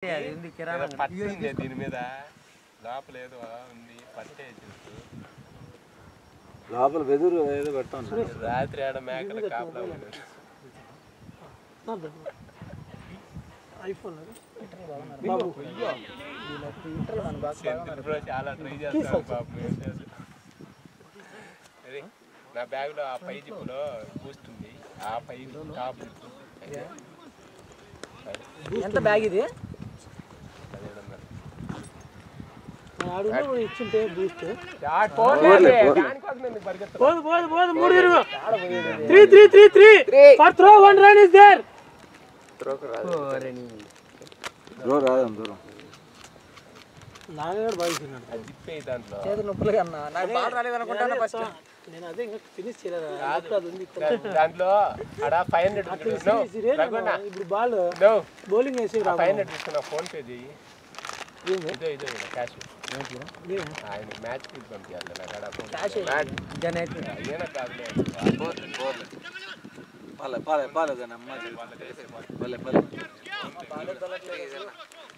పట్టింది దీని మీద లోపల ఏదో ఉంది పట్టే లోపల వెదురు ఏదో పెడతాను రాత్రి ఆడ మేకల కాపలా చాలా ట్రై చేస్తాను పాపం. నా బ్యాగ్ లో ఆ పై జిప్పులో కూస్తుంది ఆ పై టాప్ ఎంత బ్యాగ్ ఇది ఇచ్చింటే బూస్ట్ నాగగాడు బాగా నొప్పులు కన్నా నాకు బాగా రాలేదనుకుంటాను ఫస్ట్ నేను అదే ఇంకా ఫినిష్ చేయలేదు దాంట్లో అక్కడ 500 ఇప్పుడు బాల్ బౌలింగ్ వేసి 500 తీసుకున్నా ఫోన్ పే చెయ్యి ఇదో క్యాష్ ఆయన మ్యాచ్ కి పంపించాలి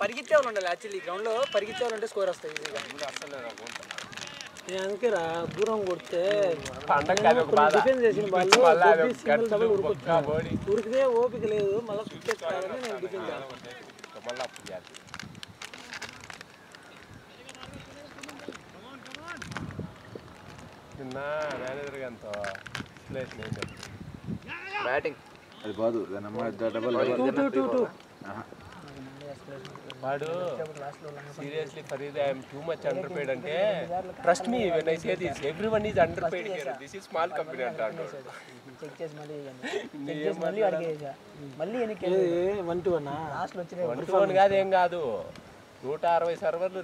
పరిగెత్తే వాళ్ళు ఉండాలి యాక్చువల్లీ గ్రౌండ్ లో పరిగెత్తే వాళ్ళు ఉంటే స్కోర్ వస్తాయి అందుకే రా దూరం కొడితే డిఫెన్స్ చేసిన వాళ్ళు ఉరికితే ఓపిక లేదు మళ్ళీ కుట్టేస్తారని నేను డిఫెన్స్ చేస్తాను. నిన్న మేనేజర్ గారితో బ్యాటింగ్ అది బాదు డబల్ వాడు seriously Farid I'm too much underpaid అంటే trust me when I say this everyone is underpaid here this is small company అంటాడు. కాదేం కాదు 160 సర్వర్లు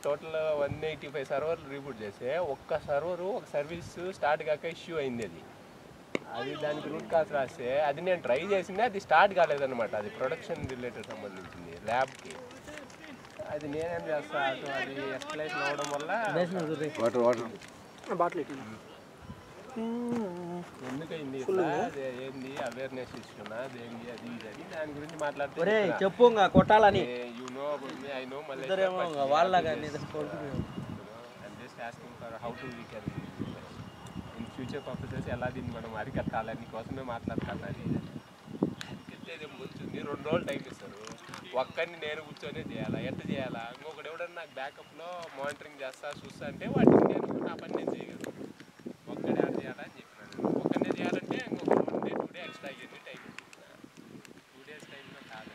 టోటల్ 185 సర్వర్లు రీబూట్ చేస్తే ఒక్క సర్వరు ఒక సర్వీస్ స్టార్ట్ కాక ఇష్యూ అయింది. అది దానికి రూట్ కాజ్ రాస్తే అది నేను ట్రై చేసింది అది స్టార్ట్ కాలేదన్నమాట. అది ప్రొడక్షన్ రిలేటెడ్ సంబంధించింది ల్యాబ్కి. అది నేనేం చేస్తా అది ఎస్కలేషన్ అవ్వడం వల్ల ఎందుకైంది ఏంది అవేర్నెస్ ఇస్తున్నా ఏంది అది ఇది అని దాని గురించి మాట్లాడితే చెప్పు కొట్టాలని ఐ నో మళ్ళీ how to we can in future purposes ఎలా దీన్ని మనం అరికట్టాలని కోసమే మాట్లాడతాను. అది అరికట్టేది కూర్చుంది 2 రోజులు టైం ఇస్తారు. ఒక్కరిని నేను కూర్చొనే చేయాలా ఎట్ట చేయాలా ఇంకొకటి ఎవడన్నా నాకు బ్యాకప్లో మానిటరింగ్ చేస్తా చూస్తా అంటే వాటిని నేను నా పని నేను చేయగలను. ఒక్కడే యాడ్ చేయాలని చెప్పినాను. ఒక్కనే చేయాలంటే ఇంకొక 1 డే 2 డే ఎక్స్ట్రా అయ్యింది టైం ఇస్తున్నా. 2 డేస్ టైంలో కాదు.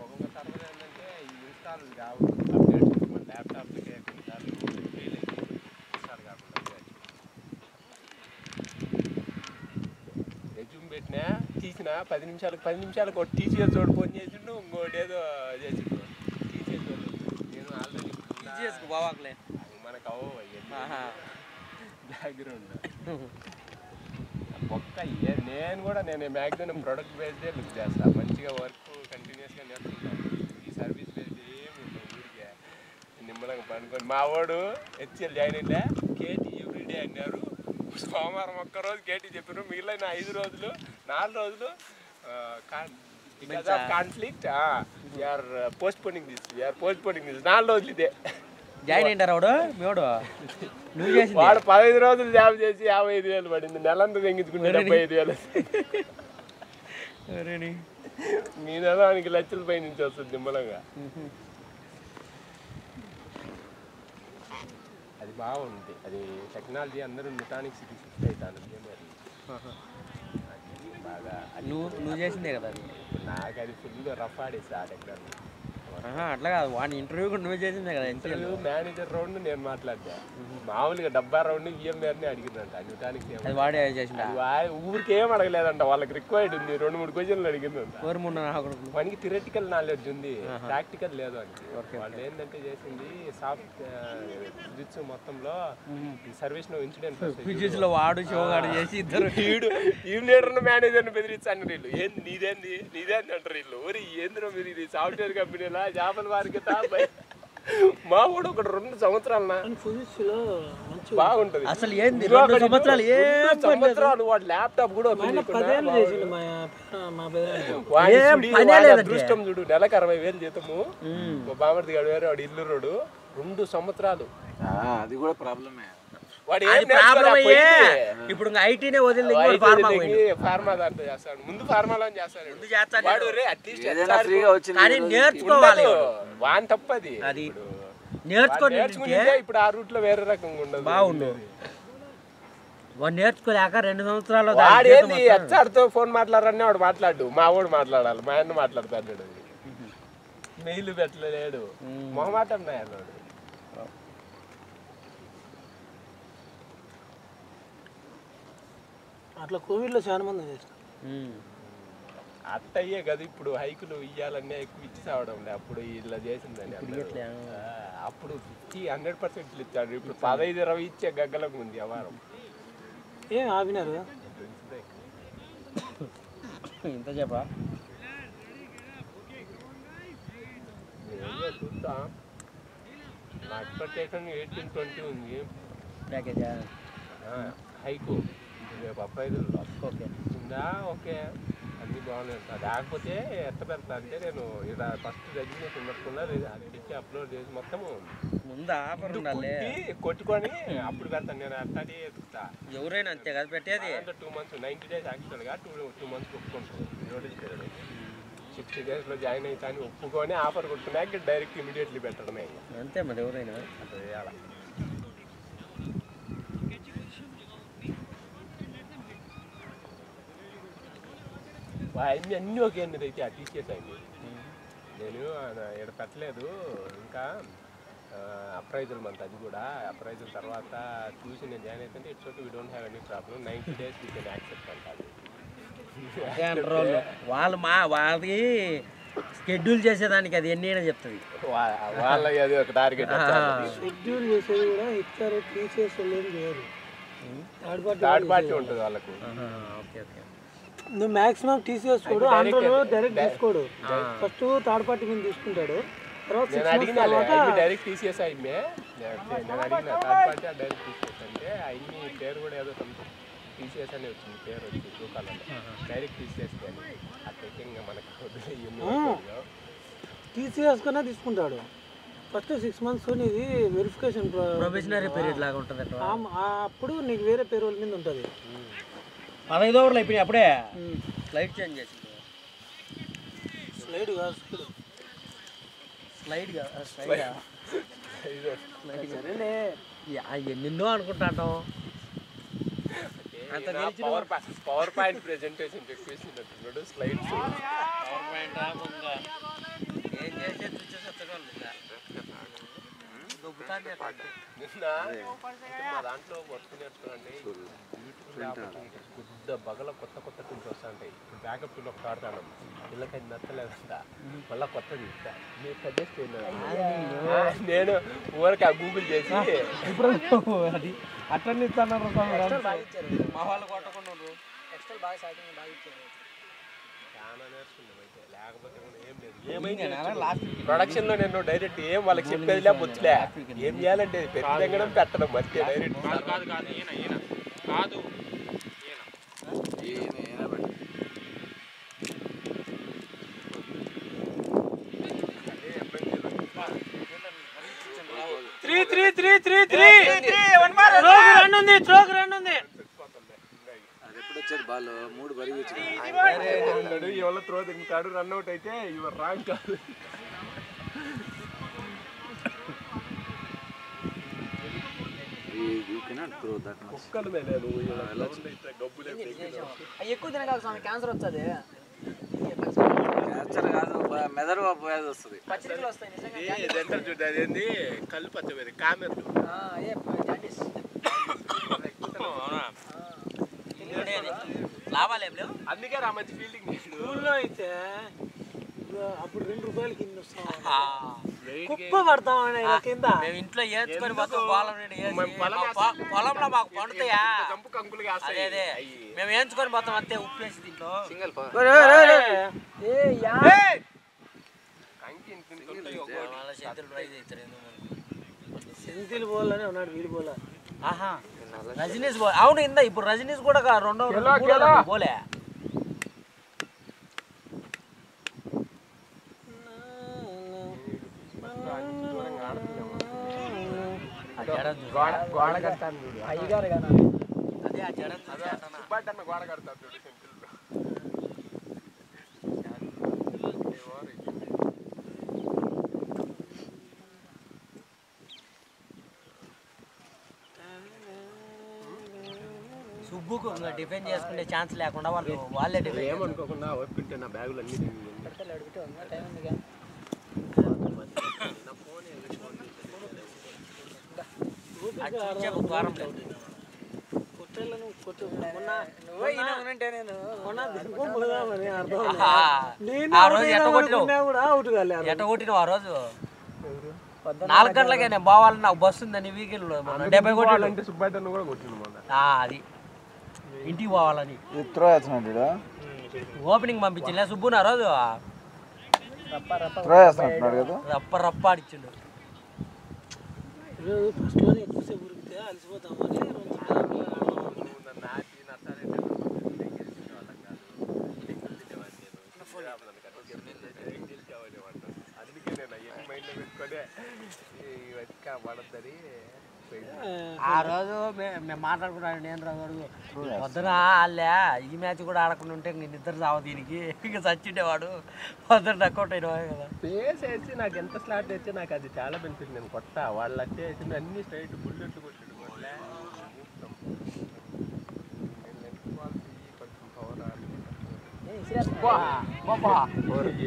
ఒక్కొక్క సర్వర్ ఏంటంటే ఈ ఇన్స్టాల్ కావు అప్డేట్స్ మన ల్యాప్టాప్లకే కొన్నిసార్లు ఫెయిల్ అయింది ఇన్స్టాల్ కాకుండా. రెజ్యూమ్ పెట్టినా తీసిన 10 నిమిషాలకు ఒక టీసీఎస్ తోడు ఫోన్ చేసిండు ఇంకోటి ఏదో చేసిండు. టీసీఎస్ తోడు నేను ఆల్రెడీ బావాలే మనకు అవ్వ బ్యాక్గ్రౌండ్ ఒక్క నేను మ్యాక్సిమం ప్రొడక్ట్ బేస్డే లుక్ చేస్తాను. మంచిగా వర్క్ కంటిన్యూస్గా నేర్చుకుంటాను. ఈ సర్వీస్ బేస్డ్ ఏమి ఉండవు. ఊరికే నిమ్మలంగా పనుకొని మా వాడు హెచ్ఎల్ జాయిన్ అయితే కేటీ ఎవ్రీడే అన్నారు. సోమవారం ఒక్కరోజు కేటీ చెప్పారు. మిగిలిన 5 రోజులు 4 రోజులు కాన్ఫ్లిక్ట్ యూఆర్ పోస్ట్పోనింగ్ దిస్ 4 రోజులు ఇదే జాయిన్ అయ్యారు వాడు మేడు నువ్వు చేసి వాడు 15 రోజులు జాబ్ చేసి 55,000 పడింది. నెలంతా తెంగించుకుంటే 75,000. మీ నెలానికి లక్షల పై నుంచి వస్తుంది నిమ్మలంగా. అది బాగుంది. అది టెక్నాలజీ అందరూ నిటానికి షిఫ్ట్ అవుతాను. బాగా నువ్వు చేసిందే కదా అది. నాకు అది ఫుల్ రఫ్ ఆడేసి ఆ టెక్నాలజీ. అట్లా కాదు వాడి ఇంటర్వ్యూ కూడా నువ్వే చేసిందే కదా. ఇంటర్వ్యూ మేనేజర్ రౌండ్ నేను మాట్లాడా. మామూలుగా 70 రౌండ్ ఈఎంఆర్ని అడిగిందంట. న్యూటానిక్స్ వాడే చేసింది. ఊరికి ఏం అడగలేదంట. వాళ్ళకి రిక్వైర్డ్ ఉంది. 2-3 క్వశ్చన్లు అడిగిందంట. మనకి థియరిటికల్ నాలెడ్జ్ ఉంది, ప్రాక్టికల్ లేదు అని. వాళ్ళు ఏంటంటే చేసింది సాఫ్ట్ ఫిజిక్స్ మొత్తంలో సర్వీస్ లో ఇన్సిడెంట్ ఫిజిక్స్ లో వాడు షోగాడు చేసి ఇద్దరు టీమ్ లీడర్ మేనేజర్ని బెదిరించాను. వీళ్ళు ఏంది నీదేంది అంటారు. వీళ్ళు ఊరి ఏంద్రో మీరు ఇది సాఫ్ట్వేర్ కంపెనీలా చేపల వారికి మా కూడా ఒక 2 సంవత్సరాలన్నా ఫిజిక్స్ లో మంచి బాగుంటది. అసలు ఏంది 2 సంవత్సరాలు సంవత్సరాలు వాడు ల్యాప్టాప్ కూడా పదేళ్ళు చేసిండు మా పెద్ద పనే అదృష్టం చూడు. నెలకు 60,000 జీతము. మా బామర్ది గాడు వేరే వాడు ఇల్లు రోడ్డు 2 సంవత్సరాలు. అది కూడా ప్రాబ్లమే. వాడు ఇప్పుడు ఐటీనే వదిలి ఫార్మా దాంట్లో చేస్తాడు. ముందు ఫార్మాలో చేస్తాడు. వాడు అట్లీస్ట్ కానీ నేర్చుకోవాలి. వాని తప్పది. అది నేర్చుకుంటే ఇప్పుడు ఆ రూట్ లో వేరే రకంగా ఉండదు. బాగుండు. వాడు నేర్చుకోలేక 2 సంవత్సరాలు వాడేది హెచ్ఆర్తో ఫోన్ మాట్లాడరని వాడు మాట్లాడు. మా వాడు మాట్లాడాలి. మా అన్న మాట్లాడతాడు. మెయిల్ పెట్టలేడు. మొహమాటం అన్నాడు. అట్లా కోవిడ్లో చాలా మంది అట్టయ్యే కదా ఇప్పుడు హైకులు ఇయ్యాలన్నీ ఎక్కువ ఇచ్చి సావడం లే. అప్పుడు ఇలా చేసిందని అప్పుడు 100% ఇచ్చాడు. ఇప్పుడు 15-20 ఇచ్చే గగ్గలకు ఉంది వ్యవహారం. ఏం ఆపినారు ఇంత చెప్పా చూస్తా. నా ఎక్స్పెక్టేషన్ 18-20 ఉంది ప్యాకేజా హైకు. రేపు అప్రైజులు ఉందా? ఓకే అన్నీ బాగున్నాయి. లేకపోతే ఎట్ట పెడతా అంటే నేను ఇలా ఫస్ట్ రెజిగ్నేషన్ పెట్టుకున్నా. అది తెచ్చి అప్లోడ్ చేసి మొత్తము ముందు ఆఫర్ ఉండాలి. కొట్టుకొని అప్పుడు పెడతాను. నేను అట్టాడి ఎదుగుతా. ఎవరైనా అంతే కదా పెట్టేది. 2 months 90 days యాక్చువల్గా 2 months ఒప్పుకుంటాను. నోటీస్ పీరియడ్ 60 daysలో జాయిన్ అవుతా అని ఒప్పుకొని ఆఫర్ కొట్టుకున్నాక డైరెక్ట్ ఇమీడియట్లీ పెట్టడమే. అంతే మరి ఎవరైనా అట్లా చేయాలి. అన్నీ ఒకే అయితే ఆ తీసేసాయండి. నేను ఇక్కడ పెట్టలేదు ఇంకా. అప్రైజల్ మంత్ అది కూడా. అప్రైజల్ తర్వాత చూసి నేను జాయిన్ అవుతుంటే it's okay, we don't have any problem. 90 days we can accept అంటారు. వాళ్ళది షెడ్యూల్ చేసేదానికి అది ఎన్ని అయినా చెప్తుంది. వాళ్ళకి అది ఒక టార్గెట్. షెడ్యూల్ చేసేది కూడా ఇస్తారు. టీచర్స్ చేయరు. థర్డ్ పార్టీ ఉంటుంది వాళ్ళకు. Okay okay. నువ్వు మాక్సిమం టీసీఎస్ కూడా ఆంధ్రలో డైరెక్ట్ తీసుకోడు. ఫస్ట్ థర్డ్ పార్టీ మీద తీసుకుంటాడు. తర్వాత డైరెక్ట్ టీసీఎస్ అయిందే. నేను అడిగిన థర్డ్ పార్టీ డైరెక్ట్ టీసీఎస్ అంటే అన్ని పేరు కూడా ఏదో టీసీఎస్ అనే వచ్చింది పేరు వచ్చి చూకాలంటే డైరెక్ట్ టీసీఎస్ కానీ అట్లయితే ఇంకా మనకు టీసీఎస్ కన్నా తీసుకుంటాడు. ఫస్ట్ 6 months నీది వెరిఫికేషన్ ప్రొబేషనరీ పీరియడ్ లాగా ఉంటుంది. అప్పుడు నీకు వేరే పేరోల్ మీద ఉంటుంది. 15 ఓవర్లు అయిపోయినాయి అప్పుడే. స్లైడ్ చేంజ్ చేసి స్లైడ్ కాదు సరేలే ఎన్నెన్నో అనుకుంటాం. పవర్ పాయింట్ ప్రెజెంటేషన్ చెప్పేసినట్టున్నాడు. స్లైడ్స్ పవర్ పాయింట్ ఏం చేసేది మా దాంట్లో వర్క్ నేర్చుకోవాలంటే కొద్ది బగల కొత్త టూల్స్ వస్తూ ఉంటాయి. ఇప్పుడు బ్యాకప్ టూల్ ఒకటి ఆడతాను. వీళ్ళకి అది నచ్చలేదంట. మళ్ళీ కొత్తది ఇస్తా. మీరు సజెస్ట్ చేయలేదు. నేను ఊరికి గూగుల్ చేసి అది అట్లా ఇస్తాను. మా వాళ్ళు కొట్టకుండా చాలా నేర్చుకున్నాం అయితే. లేకపోతే ప్రొడక్షన్ లో నేను డైరెక్ట్ ఏం వాళ్ళకి చెప్పేదిలే బొచ్చులే. ఏం చేయాలంటే పెట్టడం పెట్టడం మధ్య డైరెక్ట్ కాదు. బాల్ 3 బరిగి ఎవరో త్రో తింటాడు. రన్అట్ అయితే యువర్ రాంగ్ కాదు. కుక్కలు ఎక్కువ తినగల స్వామి క్యాన్సర్ వస్తుంది. క్యాన్సర్ కాదు మెదడు వ్యాధి వస్తుంది. పచ్చికలు వస్తాయి చూడ అదేంది కళ్ళు పచ్చమేది కామెర్లు లాభాలు ఏం లేవు. అందుకే రా మంచి ఫీల్డింగ్. స్కూల్లో అయితే అప్పుడు 2 రూపాయలకి ఇన్ని వస్తాం. కుప్ప పడతాం కింద. మేము ఇంట్లో ఏడ్చుకొని మొత్తం పొలంలో మాకు పండుతాయా. అదే మేము వేయించుకొని మొత్తం అంతే ఉప్పు వేసి దీంట్లో ఒక్కొక్కరికి ఇంత ఉంటాయి. వాళ్ళ చేతులు ప్రైజ్ అవుతారు ఎందుకు సెంతిల్ బోల్ అని ఉన్నాడు వీడి బోల్. ఆహా రజనీష్ బోల్ అవును ఇందా ఇప్పుడు రజనీష్ కూడా రెండో బోలే గోడ కడతాను చూడు అయ్యగారు కదా అదే ఆ జడ సుబ్బాటన్న గోడ కడతాను చూడు సెంటిల్లో. సుబ్బుకు డిఫెండ్ చేసుకునే ఛాన్స్ లేకుండా వాళ్ళే డిఫెండ్ ఏమనుకోకుండా ఓపుకుంటే నా బ్యాగులు అన్ని టైం ఉందిగా. వారం లేదు కొట్టేళ్ళను కొట్టు మొన్న నేను మొన్న దిగుపోదామని అర్థం ఆ రోజు ఎట్ట కూడా అవుట్ కాలే. ఎట్ట కొట్టినావు ఆ రోజు 4 గంటలకే నేను పోవాలి నాకు బస్సు ఉందని వీకెండ్ 70 కొట్టాలంటే సుబ్బాటన్న కూడా కొట్టింది మొన్న. అది ఇంటికి పోవాలని త్రో వేస్తున్నాడు ఓపెనింగ్ పంపించింది సుబ్బు నా రోజు త్రో వేస్తున్నాడు కదా రప్ప రప్ప ఆడిచ్చిండు ఫస్ట్ లోనే ఎక్కువసేపు ఉరికితే అలసిపోతామని ఆ రోజు మేము మాట్లాడుకున్నాను నేను రాదు పొద్దున వాళ్ళే ఈ మ్యాచ్ కూడా ఆడకుండా ఉంటే ఇంక నిద్ర రావు దీనికి ఇంక చచ్చిండేవాడు పొద్దున డక్అవుట్ అయిన కదా ఫేస్ వేసి నాకు ఎంత స్లాట్ తెచ్చే నాకు అది చాలా బెనిఫిట్. నేను కొత్త వాళ్ళు అట్టే వేసింది అన్ని స్ట్రైట్ బుల్లెట్ కొట్టాడు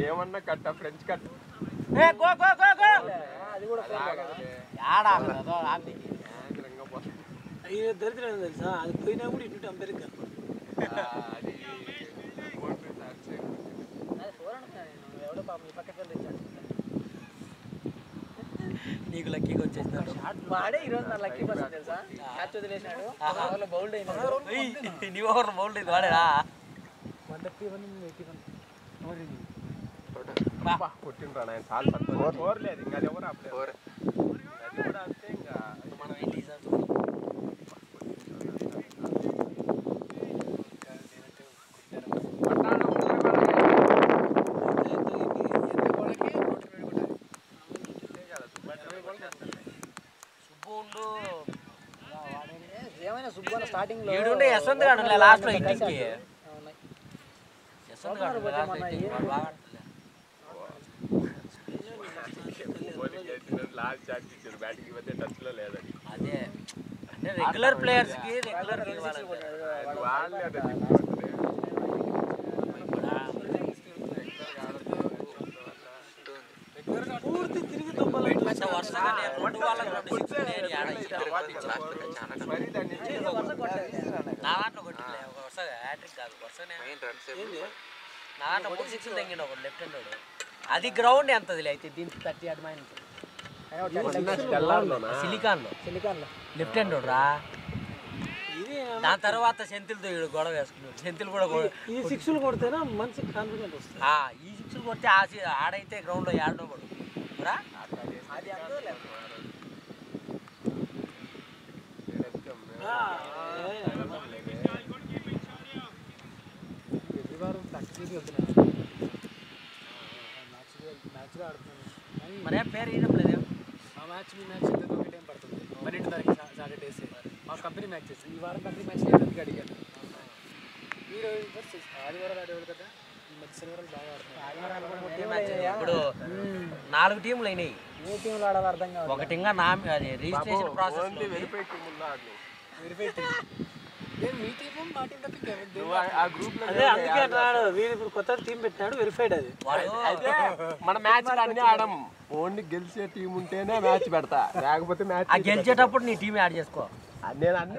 ఏమన్నా కట్ట ఫ్రెంచ్ కట్ట అది కూడా దరిద్రం తెలుసా అది పోయినా కూడా ఇటు అంబేద్కర్ ఎవడో పాపం ఈ పక్కకి తెచ్చాడు. నీకు లక్కీగా వచ్చేసినాడు వాడే ఈరోజు నా లక్కీ పర్సన్ తెలుసా. క్యాచ్ వదిలేసినాడు బౌల్డ్ అయినాడు. నీ ఓవర్ బౌల్డ్ అయింది వాడేనా 131 కొట్టిండ్రా ఆయన చాలా కోరలేదు ఇంకా అది ఎవరు అప్పుడు అది కూడా అంతే ఇంకా మనం ఏంటి ఏమైనా సుబ్బన్న స్టార్టింగ్ లో ఈడుండే యశ్వంత్ గాడు లాస్ట్ లో హిట్టింగ్ కి యశ్వంత్ గాడు లాస్ట్ ఛాన్స్ ఇచ్చాడు బ్యాటింగ్ మధ్య టచ్ లో లేదని. అదే అంటే రెగ్యులర్ ప్లేయర్స్ కి రెగ్యులర్ వాళ్ళే పూర్తి తిరిగి నా దాంట్లో కొట్టిలే ఒక వరుస హ్యాట్రిక్ కాదు వరుసనే నా దాంట్లో 3 6 తెంగిండు ఒక లెఫ్ట్ హ్యాండ్ అది గ్రౌండ్ ఎంతది అయితే దీనికి 30 అడ్ మైనస్ సిలికాన్ లో లెఫ్ట్ హ్యాండ్ రా. దాని తర్వాత సెంతిల్తో గొడవ వేసుకున్నాడు. సెంతిల్ కూడా ఈ 6లు కొడితేనే మంచి కాన్ఫిడెంట్ వస్తుంది. ఈ 6లు కొడితే ఆడైతే గ్రౌండ్ లో ఆడడం పడు రా. మరే పేరు వేయడం లేదు. ఆ మ్యాచ్ మీ మ్యాచ్ ఒకటి ఏం పడుతుంది 12 తారీఖు సాటర్డేస్ మా కంపెనీ మ్యాచెస్. ఈ వారం కంపెనీ మ్యాచ్ లేదని అడిగాను. మీరు ఆదివారం ఆడేవాళ్ళు కదా, ఈ మధ్య శనివారాలు బాగా ఆడుతున్నారు. ఇప్పుడు 4 టీంలు అయినాయి. ఏ టీంలో ఆడాలో అర్థం కాదు. ఒకటి ఇంకా నా అది రిజిస్ట్రేషన్ ప్రాసెస్ వెరిఫై టీమ్ ఉన్నాడు. వెరిఫై టీం మీ టీం మా టీం తప్ప ఆ గ్రూప్ లో అదే అందుకే అన్నాడు. వీడు ఇప్పుడు కొత్త టీం పెట్టాడు వెరిఫైడ్. అది అయితే మన మ్యాచ్ అన్ని ఆడం. ఓన్లీ గెలిచే టీం ఉంటేనే మ్యాచ్ పెడతా, లేకపోతే మ్యాచ్ గెలిచేటప్పుడు నీ టీం యాడ్ చేసుకో. నేను అన్ని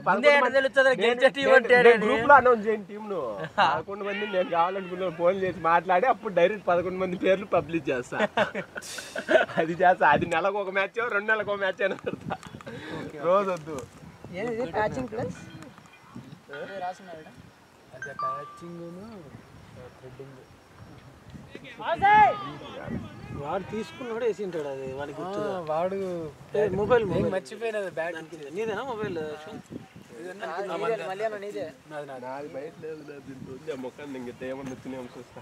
గ్రూప్ లో అనౌన్స్ చేయను టీం ను. 11 మంది నేను కావాలనుకున్న ఫోన్ చేసి మాట్లాడి అప్పుడు డైరెక్ట్ 11 మంది పేర్లు పబ్లిష్ చేస్తా. అది చేస్తా. అది నెలకు ఒక మ్యాచ్ 2 నెలలకు ఒక మ్యాచ్ అయినా పెడతా. రోజు వద్దు. రాసున్నాడు. అదే ప్యాచింగ్ థ్రెడ్డింగ్ వాడు తీసుకున్నాడు వేసి ఉంటాడు అది వాడికి వాడు మొబైల్ మర్చిపోయినది బ్యాట్ నీదేనా మొబైల్ మళ్ళీ నీదే నాది బయట లేదు దీంట్లో ముఖాన్ని ఇంక ఏమన్నా వచ్చినాయి చూస్తా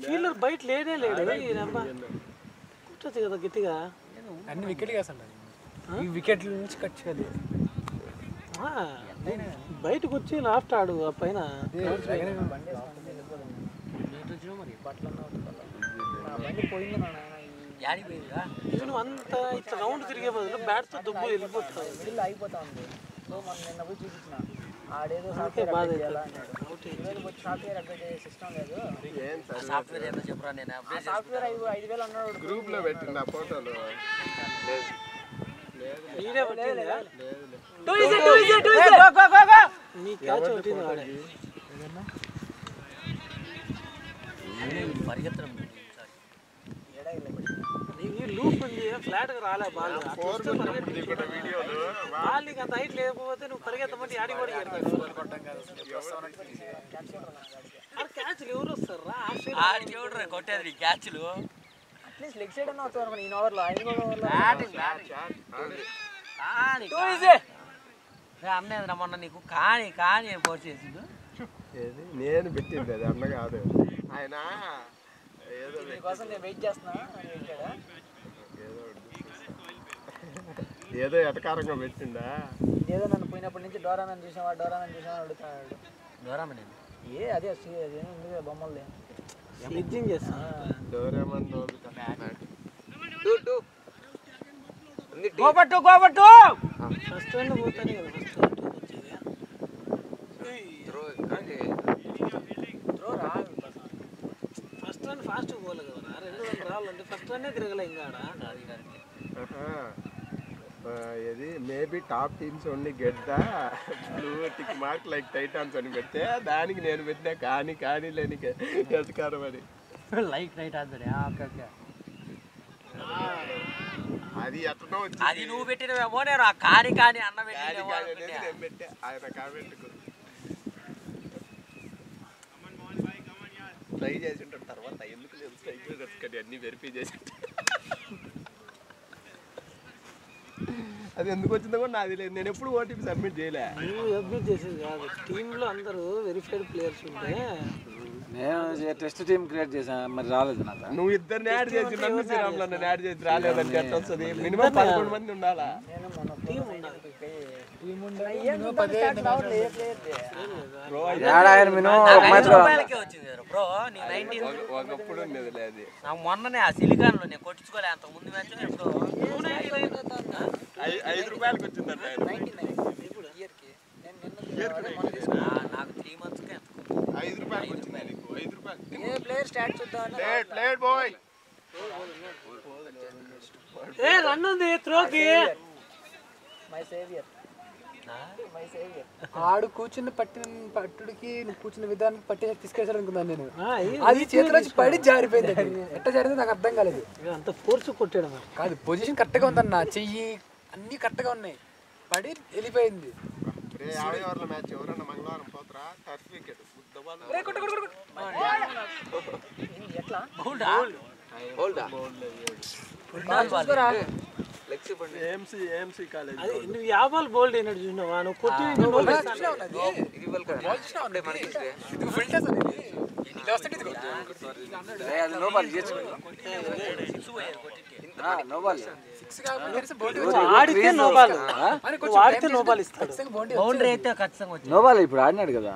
ఫీల్డర్ బయట లేదే లేడు కూర్చోచ్చు కదా గట్టిగా అన్ని వికెట్ కాసండి ఈ వికెట్ల నుంచి కట్ చేయాలి బయటకు వచ్చి లాఫ్ట్ ఆడు ఆ పైన నువ్వు అంత ఇట్లా రౌండ్ తిరిగే బదులు బ్యాట్తో దుబ్బు వెళ్ళిపోతావు అయిపోతా ఉంది. సో మనం నిన్న పోయి చూపించిన ఆడేదో బాధ సాఫ్ట్వేర్ అప్డేట్ చేసే సిస్టమ్ లేదు. సాఫ్ట్వేర్ ఏదో చెప్పరా నేను సాఫ్ట్వేర్ 5,000 అన్నాడు. గ్రూప్ లో పెట్టిన ఫోటోలు నీ క్యాచ్ వచ్చింది పరిగెత్తడం లూప్ ఉంది ఫ్లాట్ గా రాలే బాల్ బాల్ అంత హైట్ లేకపోతే నువ్వు పరిగెత్తమంటే ఆడి కూడా క్యాచ్లు ఎవరు వస్తారా కొట్టేది క్యాచ్లు అట్లీస్ట్ లెగ్ సైడ్ అన్న వస్తారు మన ఈ ఓవర్లో 5 ఓవర్లో అన్నది మొన్న నీకు కానీ కానీ పోస్ట్ చేసిండు నేను పెట్టింది అది అన్న కాదు ఆయన ఏదో మీకోసం నేను వెయిట్ చేస్తున్నా అని పెట్టాడా ఏదో ఎటకారంగా పెట్టిండా ఏదో నన్ను పోయినప్పటి నుంచి డోరామని చూసావా అడుగుతాడు. డోరామన్ అదే ఉంది కదా బొమ్మలు స్లిడ్జింగ్ చేస్తా డోరేమన్ గోపట్టు ఫస్ట్ రన్ పోతానే కదా ఫస్ట్ రన్ ఫాస్ట్ పోలే కదా 2 రన్ రావాలంటే ఫస్ట్ రన్నే తిరగలే ఇంకా ఇది maybe top teams only get the blue tick mark like Titans అని పెడితే దానికి నేను పెట్టినా కానీ లేని ఎతకారం అని లైక్ రైట్ ఆన్సర్ ఓకే అది ఎట్లనో అది నువ్వు పెట్టినవేమో నేను ఆ కానీ అన్న నేను పెట్టా ఆయన కామెంట్కు ట్రై చేసి ఉంటాడు తర్వాత ఎందుకు లేదు సైకిల్ కట్టుకొని అన్ని వెరిఫై చేసి అది ఎందుకు వచ్చిందో కూడా నాది లేదు నేను ఎప్పుడు ఓటీపీ సబ్మిట్ చేయలే నువ్వు సబ్మిట్ చేసేది కాదు టీంలో అందరూ వెరిఫైడ్ ప్లేయర్స్ ఉంటే నేను టెస్ట్ టీమ్ క్రియేట్ చేశాను మరి రాలేదు నాకు నువ్వు ఇద్దరిని యాడ్ చేసి నన్ను శ్రీరాములు నన్ను యాడ్ చేసి రాలేదంటే ఎట్లా వస్తుంది మినిమం 11 మంది ఉండాలా ఒకప్పుడు ఉండేది లేదు మొన్ననే ఆ సిలికాన్ లో నేను కొట్టించుకోలే అంత ముందు మ్యాచ్ ఇప్పుడు 5 రూపాయలకి వచ్చిందంట నాకు 3 months 5 రూపాయలకి వచ్చింది నీకు 5 రూపాయలు ప్లేయర్ స్టార్ట్ చూద్దాం. ప్లేట్ బాయ్ రన్ ఉంది త్రోకి మై సేవియర్ ఆడు కూర్చుని పట్టుడికి నువ్వు కూర్చున్న విధానికి పట్టి తీసుకెళ్ళాడు అనుకున్నాను నేను. అది చేతిలో పడి జారిపోయింది. ఎట్లా జారిందో నాకు అర్థం కాలేదు. అంత ఫోర్స్ కొట్టాడు కాదు పొజిషన్ కరెక్ట్ గా ఉందన్న చెయ్యి అన్ని కరెక్ట్ గా ఉన్నాయి పడి వెళ్ళిపోయింది. మ్యాచ్ ఎవరన్నా మంగళవారం పోతారా టర్ఫ్ వికెట్ నువ్వు యాభాలు బోల్డ్ అయినట్టు చూసినావా నువ్వు కొట్టి ఆడితే నోబాల్ ఆడితే నోబాల్ ఇస్తాడు. బౌండరీ అయితే ఖచ్చితంగా నోబాల్ ఇప్పుడు ఆడినాడు కదా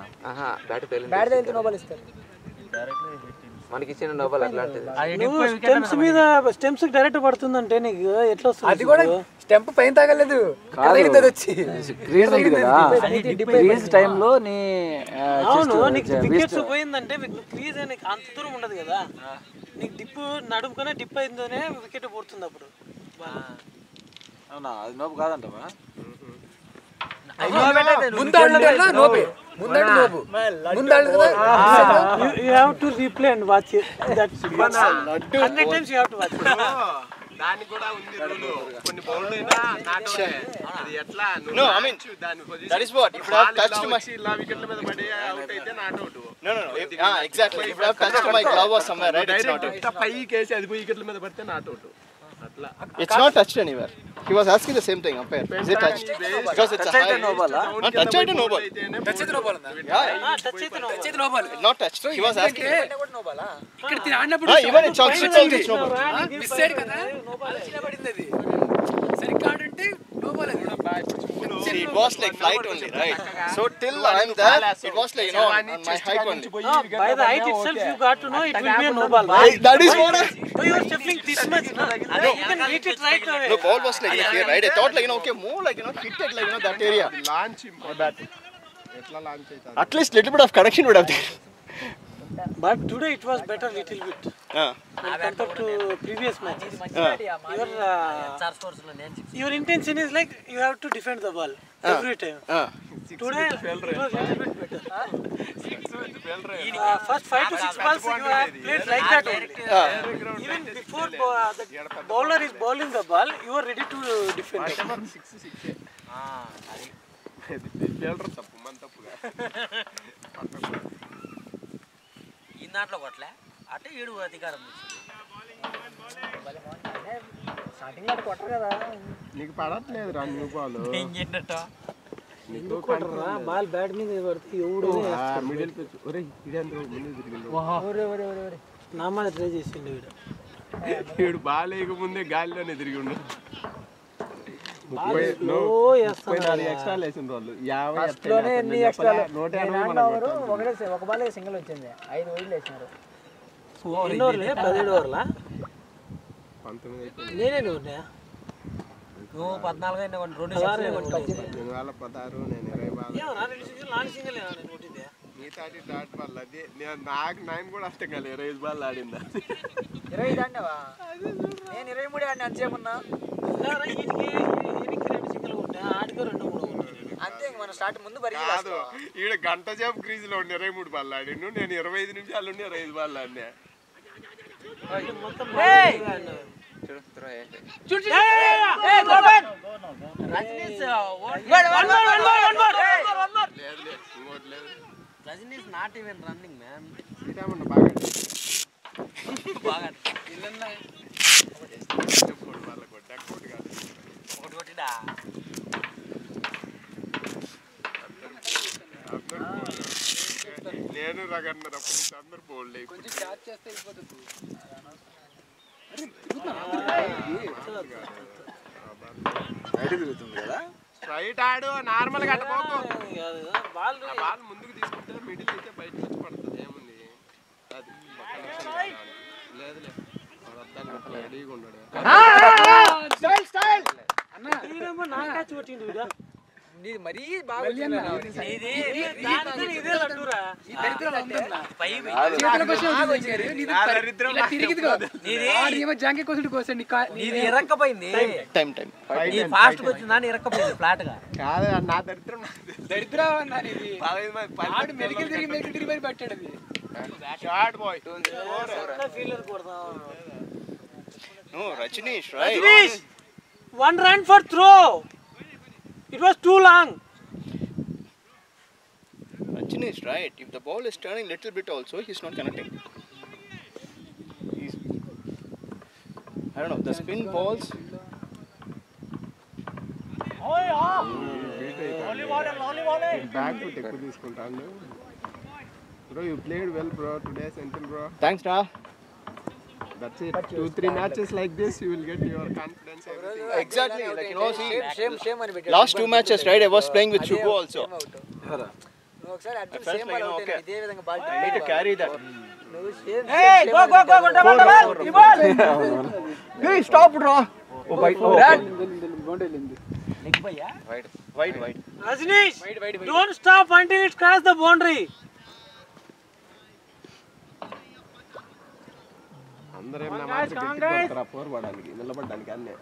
బ్యాట్ తగిలితే నోబాల్ ఇస్తారు. మనకి ఇచ్చిన నోబాల్ అట్లాంటిది స్టెమ్స్ మీద స్టెమ్స్ డైరెక్ట్ పడుతుందంటే నీకు ఎట్లా వస్తుంది? అది కూడా స్టెంప్ పైన తగలేదు వచ్చి క్రీజ్ ఉంది కదా క్రీజ్ టైంలో నీ అవును నీకు వికెట్స్ పోయిందంటే క్రీజ్ నీకు అంత దూరం ఉండదు కదా నీకు డిప్ నడుముకనే డిప్ అయిందనే వికెట్ పడుతుంది అప్పుడు. అవునా అది నోపు కాదంటవా? You have to replay and watch it. That's 100 times you have to watch it. దానికి కూడా ఉంది రూలు. కొన్ని బౌల్ అయినా నాటే అది ఎట్లా No, I mean, that is what. If you have touched my ఇలా వికెట్ల మీద పడి అవుట్ అయితే not out. no, exactly. If you have touched my glove or somewhere, right? It's not out. పైకి వేసి అది పోయి వికెట్ల మీద పడితే నాట్ అవుట్. అట్లా It's not touched anywhere. He was asking the same thing, umpire. Is it touched? Because it's a high. Touch it no ball. Touch అయితే no ball ఉందా? Yeah, టచ్ అయితే no ball. not touched. He was asking. ఇక్కడ తిని ఆడినప్పుడు Even in chalk sticks also it's no ball. Miss side కదా అది చిన్న పడింది అది. సరిగ్గా ఆడుంటే నో బాల్ అది. See, it was like flight only, right? So till I'm there, it was like, on my height only. By the height itself, you got to know it will be a no ball. That is what So you are shuffling this much, no? You can hit it right away. the ball was like here, right? I thought like, okay, more like, hit it like, that area. Launch important. ఎట్లా launch అవుతుంది? At least little bit of connection would have there. But today it was better little bit. Compared to previous matches. Your intention is like you have to defend the ball every time. Today it was little bit better. First 5 to 6 balls you have played like that only. Even before the bowler is bowling the ball, you are ready to defend it. 6 fielder తప్పు మన తప్పుగా. ఈ దాంట్లో కొట్లే అంటే ఏడు అధికారం starting లో కొట్టరు కదా. నీకు పడట్లేదు రా న్యూ బాల్. బాల్ బ్యాట్ మీద పడితే ఎవడు మిడిల్ పిచ్. ఒరే ఇదేంద్ర ముందు తిరిగింది. నా మీద ట్రై చేసిండు వీడు. వీడు బాల్ వేయక ముందే గాలిలోనే తిరిగి ఉండు. 34 ఎక్స్ట్రాలు వేసిన వాళ్ళు 50 ఎన్ని ఎక్స్ట్రాలు? 150 ఒక బాల్ సింగిల్ వచ్చింది. 5 ఓవర్లు వేసినారు. ఎన్ని ఓవర్లే? 17 ఓవర్లా? 19 అయిపోయింది. నేనే నువ్వు 14 అయినా 2 2016 నేను 20 బాల్ సింగిల్ మిగతాటి డాట్ బాల్ అది నాకు 9 కూడా అర్థం కాలేదు. 20 బాల్ ఆడిందా? 25 ఆడినావా? నేను 23 ఆడినా అంతసేమన్నా. అంతే మన స్టార్ట్ ముందు కాదు ఈడ గంట సేపు క్రీజ్ లో 23 బాల్ ఆడిండు. నేను 25 నిమిషాలు 25 బాల్ ఆడినా. Rajini is not even running, man. Sriramanna బాగా నేను రగన్నప్పుడు నుంచి అందరు పోలే. కొంచెం క్యాచ్ చేస్తే అయిపోతుంది. స్ట్రైట్ ఆడు నార్మల్ గా అట్టుకోకు. బాల్ ముందుకు తీసుకుంటే మిడిల్ అయితే బయటకు వచ్చి పడుతుంది. ఏముంది అది లేదులే రెడీగా ఉన్నాడు. మరీ బాగా ఇరక్కపోయింది. ఫాస్ట్ వచ్చిందా ఇరక్కపోయింది ఫ్లాట్ గా. కాదు నా దరిద్రం. దరిద్రం మెలికి తిరిగి మరి పట్టాడు అది. Short boy. ఫీల్డర్ కొడదాం. No, Rajnish, right? Rajnish! 1 run for throw. It was too long. Rajnish, right? If the ball is turning little bit also, he's not connecting. I don't know, the spin balls. Back foot ఎక్కువ తీసుకుంటాను. Bro, you played well, bro. Today, Senthil, bro. Thanks, Da. That's it. 2-3 matches like this, you will get your confidence. Everything. Exactly, like see, same అని పెట్టాడు. last 2 matches, right? I was playing with Shubhu also. నువ్వు ఒకసారి Arjun felt same like, ball out okay. ఇదే విధంగా ball I need to carry that. నువ్వు same Hey, stop, bro. Oh, wide. Rajnish, don't stop until it crosses the boundary. అందరూ ఏమన్నా మాట గట్టి కొడతారా పోర్ పడడానికి నిలబడడానికి అన్నీ